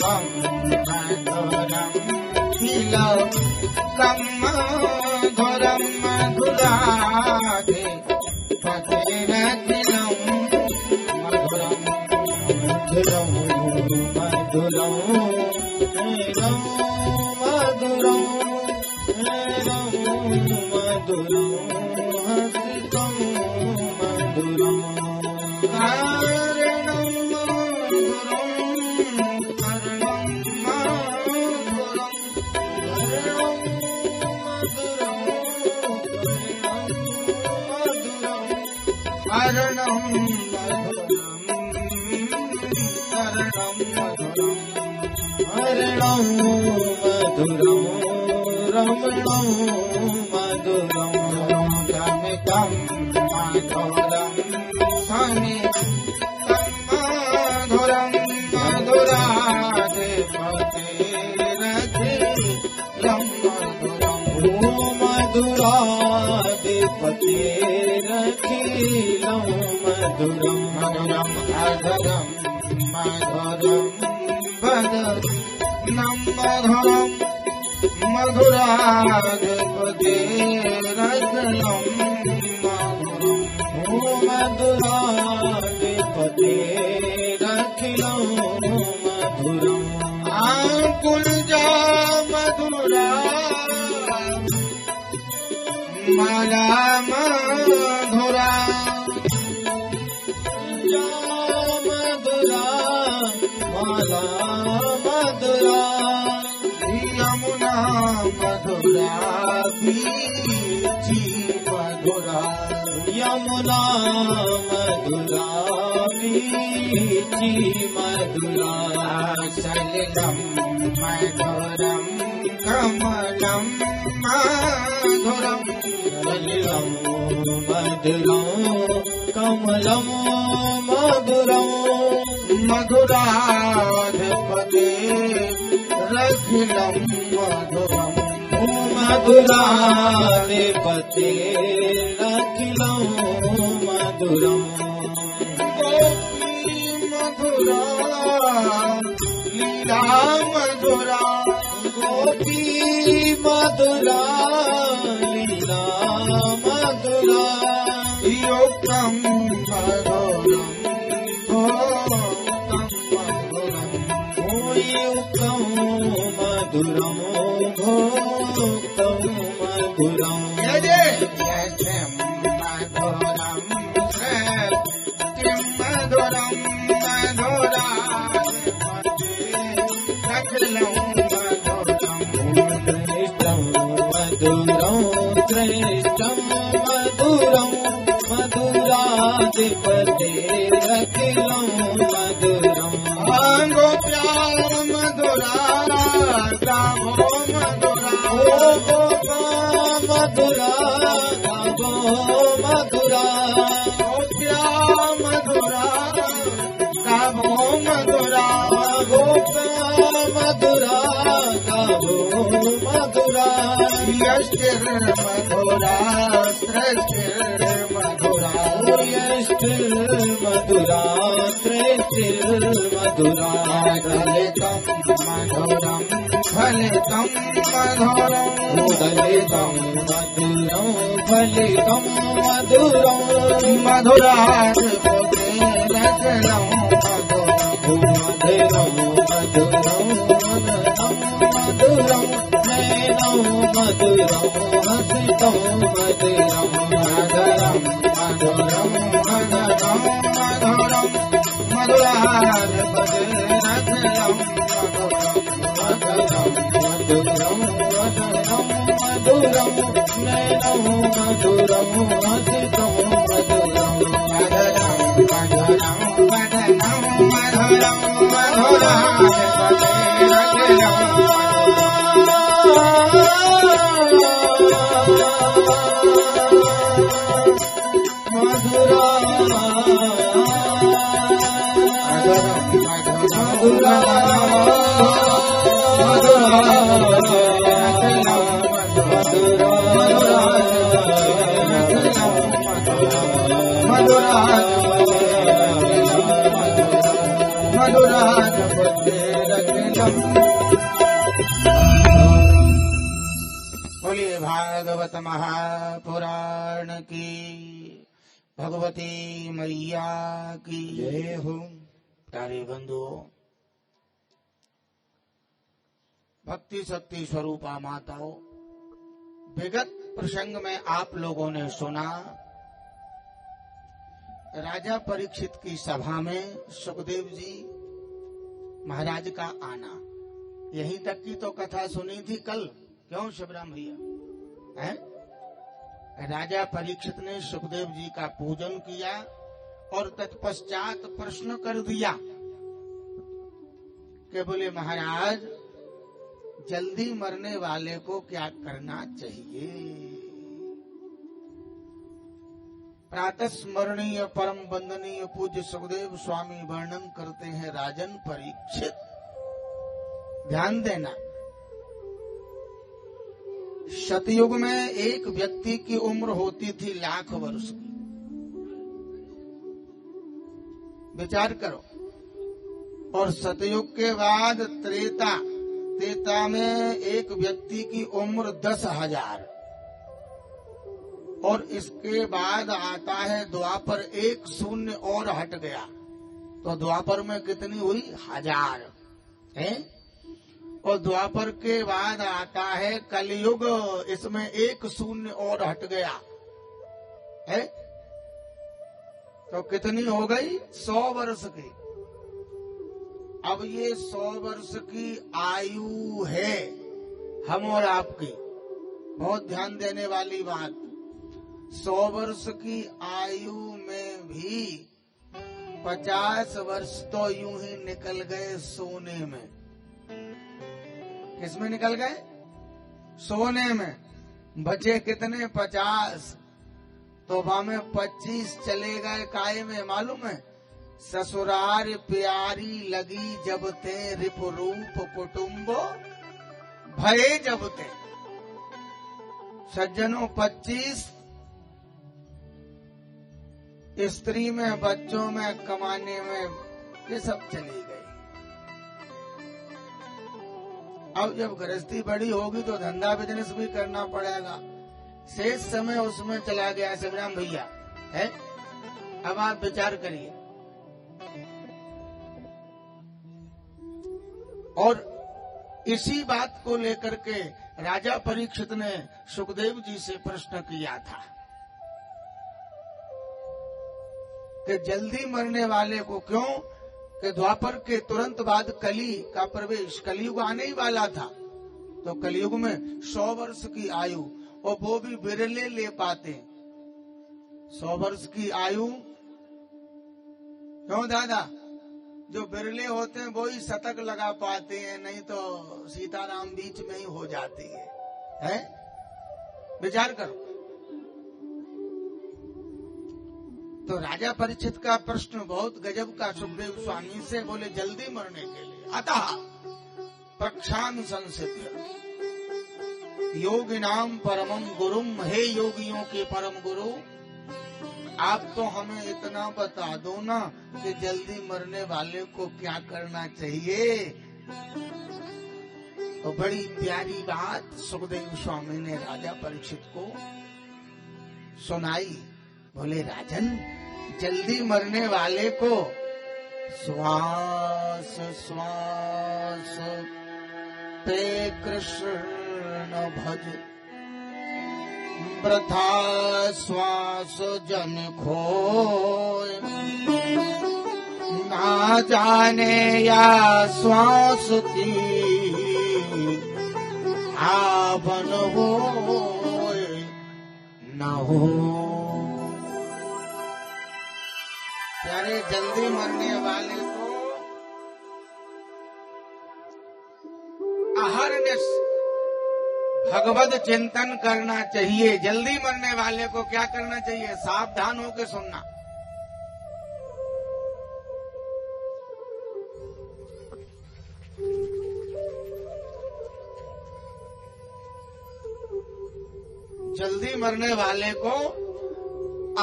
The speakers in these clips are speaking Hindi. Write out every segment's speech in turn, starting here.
कम मधुरम तिलकम मधुरम मधुराधे पतिरखिलम मधुरम मधुरम मधुरम मधुरम मधुरम हसितम मधुरम हरणं मधुरं रमणं मधुरं गमितं मधुरं समितं मधुरं मधुराधिपतिरखिलं मधुरं मधुराधिपतिरखिलं मधुरं मधुरं अधरं मधुरं भद्रं मधुरं मधुराधिपतिरखिलं मधुरं मधुरं आकुलजा मधुरा माला मधुरा मधुरा माला मधुरा यमुना मधुरा बीची मधुरा यमुना मधुरा बीची मधुरा सलिलम मधुरम कमलम मधुरम सलिलम मधुरम कमलम मधुरम मधुराधिपतिरखिलं मधुरम मधुराधिपतिरखिलं मधुरम गोपी मधुरा लीला मधुरा गोपी मधुरा लीला मधुरा योक्तं मधुरम मधुरम भोक्तं मधुरम यज्ञं मधुरम सत्यं मधुरम मधुराधिपतिरखिलं मधुरम श्रेष्ठं मधुरं मधुराधिपतिरखिलं मधुरम गोप्या मधुरा गावो मधुरा गोपा मधुरा गावो मधुरा गोप्या मधुरा गावो मधुरा गोपा मधुरा गावो मधुरा यष्टिर्मधुरा सृष्टिर्मधुरा यष्टिर्मधुरा सृष्टिर्मधुरा दलितं मधुरं फलितं मधुरं दलितं मधुरं फलितं मधुरं मधुराधिपतिरखिलं मधुरं मधुरं मधुरं नयनं मधुरं हसितं मधुरं मधुरं मधुरं मधुरं मधुरं मधुराधिपतिरखिलं मधुरं मधुरं मधुरं मधुरं नयनं मधुरं हसितं मधुरं मधुरं मधुरं मधुरं मधुरं मधुराधिपतिरखिलं मधुराधिपतिरखिलं मेलम। बोलिए भागवत महापुराण की, भगवती मैया की जय हो। प्यारे बंधुओं, भक्ति शक्ति स्वरूपा माताओं, विगत प्रसंग में आप लोगों ने सुना राजा परीक्षित की सभा में सुखदेव जी महाराज का आना। यहीं तक की तो कथा सुनी थी कल, क्यों शिवराम भैया? हैं? राजा परीक्षित ने सुखदेव जी का पूजन किया और तत्पश्चात प्रश्न कर दिया कि बोले महाराज, जल्दी मरने वाले को क्या करना चाहिए? प्रातः स्मरणीय परम वंदनीय पूज्य सुखदेव स्वामी वर्णन करते हैं, राजन परीक्षित ध्यान देना। सतयुग में एक व्यक्ति की उम्र होती थी 1,00,000 वर्ष की। विचार करो। और सतयुग के बाद त्रेता में एक व्यक्ति की उम्र 10,000। और इसके बाद आता है द्वापर, 1 शून्य और हट गया तो द्वापर में कितनी हुई? 1000 है। और द्वापर के बाद आता है कलयुग, इसमें 1 शून्य और हट गया है तो कितनी हो गई? 100 वर्ष की। अब ये 100 वर्ष की आयु है हम और आपकी। बहुत ध्यान देने वाली बात, 100 वर्ष की आयु में भी 50 वर्ष तो यूं ही निकल गए सोने में। किसमें निकल गए? सोने में। बचे कितने? 50। तो में 25 चले गए काय में मालूम है? ससुरार प्यारी लगी जब ते, रिप रूप कुटुम्बो भये जब ते। सज्जनों, 25 स्त्री में, बच्चों में, कमाने में, ये सब चली गई। अब जब गृहस्थी बड़ी होगी तो धंधा बिजनेस भी करना पड़ेगा। शेष समय उसमें चला गया शिवराम भैया है। अब आप विचार करिए। और इसी बात को लेकर के राजा परीक्षित ने सुखदेव जी से प्रश्न किया था कि जल्दी मरने वाले को क्यों? कि द्वापर के तुरंत बाद कली का प्रवेश, कलयुग आने ही वाला था। तो कलयुग में 100 वर्ष की आयु, और वो भी बिरले ले पाते। 100 वर्ष की आयु क्यों दादा? जो बिरले होते हैं वो ही शतक लगा पाते हैं, नहीं तो सीताराम बीच में ही हो जाती है? विचार करो। तो राजा परीक्षित का प्रश्न बहुत गजब का सुखदेव स्वामी से। बोले जल्दी मरने के लिए अतः प्रक्षामि संसिद्ध योगिनाम परमं गुरुम। हे योगियों के परम गुरु, आप तो हमें इतना बता दो ना कि जल्दी मरने वाले को क्या करना चाहिए। तो बड़ी प्यारी बात सुखदेव स्वामी ने राजा परीक्षित को सुनाई। बोले राजन, जल्दी मरने वाले को श्वास श्वास पे कृष्ण भज, वृथा श्वास जन खोय, ना जाने या श्वास की आवन हो न हो। प्यारे, जल्दी मरने वाले को अहर्निश भगवत चिंतन करना चाहिए। जल्दी मरने वाले को क्या करना चाहिए? सावधान होकर सुनना। जल्दी मरने वाले को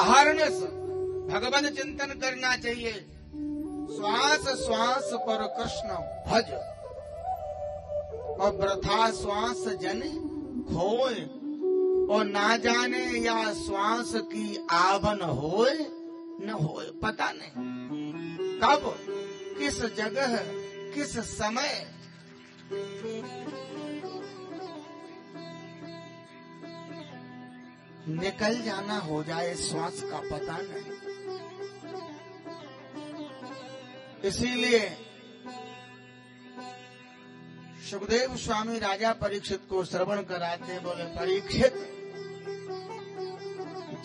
अहर्निश भगवत चिंतन करना चाहिए। श्वास श्वास पर कृष्ण भज, और वृथा श्वास जन खोए, और ना जाने या श्वास की आवन होए न होए, पता नहीं कब किस जगह किस समय निकल जाना हो जाए, श्वास का पता नहीं। इसीलिए सुखदेव स्वामी राजा परीक्षित को श्रवण कराते, बोले परीक्षित,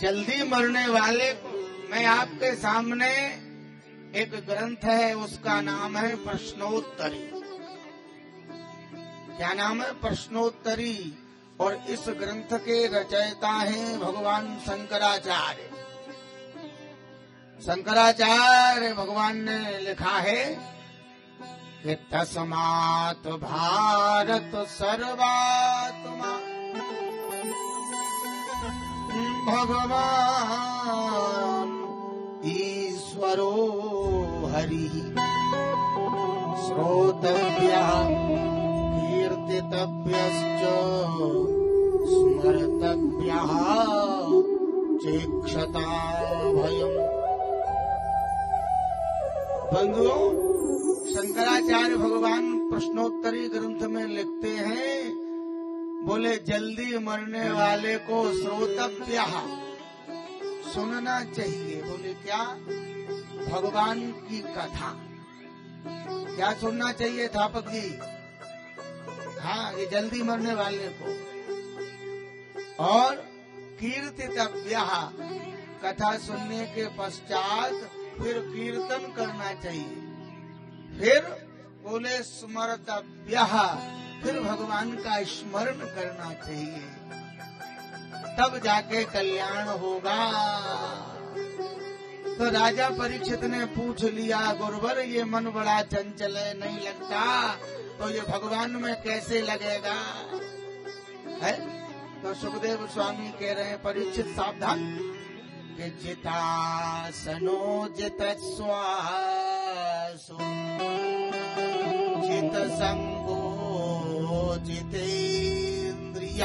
जल्दी मरने वाले को मैं आपके सामने एक ग्रंथ है, उसका नाम है प्रश्नोत्तरी। क्या नाम है? प्रश्नोत्तरी। और इस ग्रंथ के रचयिता हैं भगवान शंकराचार्य। शंकराचार्य भगवान ने लिखा है कि तस्मात् भारत सर्वात्मा भगवान ईश्वरो हरि श्रोतव्यः कीर्तितव्यश्च स्मर्तव्यः चेक्षता भयम्। बंधुओं, शंकराचार्य भगवान प्रश्नोत्तरी ग्रंथ में लिखते हैं, बोले जल्दी मरने वाले को श्रोतव्यः सुनना चाहिए। बोले क्या? भगवान की कथा। क्या सुनना चाहिए थापक जी? हाँ, ये जल्दी मरने वाले को। और कीर्तितव्यः, कथा सुनने के पश्चात फिर कीर्तन करना चाहिए। फिर बोले स्मर्तव्यः, फिर भगवान का स्मरण करना चाहिए, तब जाके कल्याण होगा। तो राजा परीक्षित ने पूछ लिया, गुरुवर ये मन बड़ा चंचल है, नहीं लगता, तो ये भगवान में कैसे लगेगा? है? तो सुखदेव स्वामी कह रहे हैं, परीक्षित सावधान, कि जितासनो जित श्वासो जित संगो जितेन्द्रिय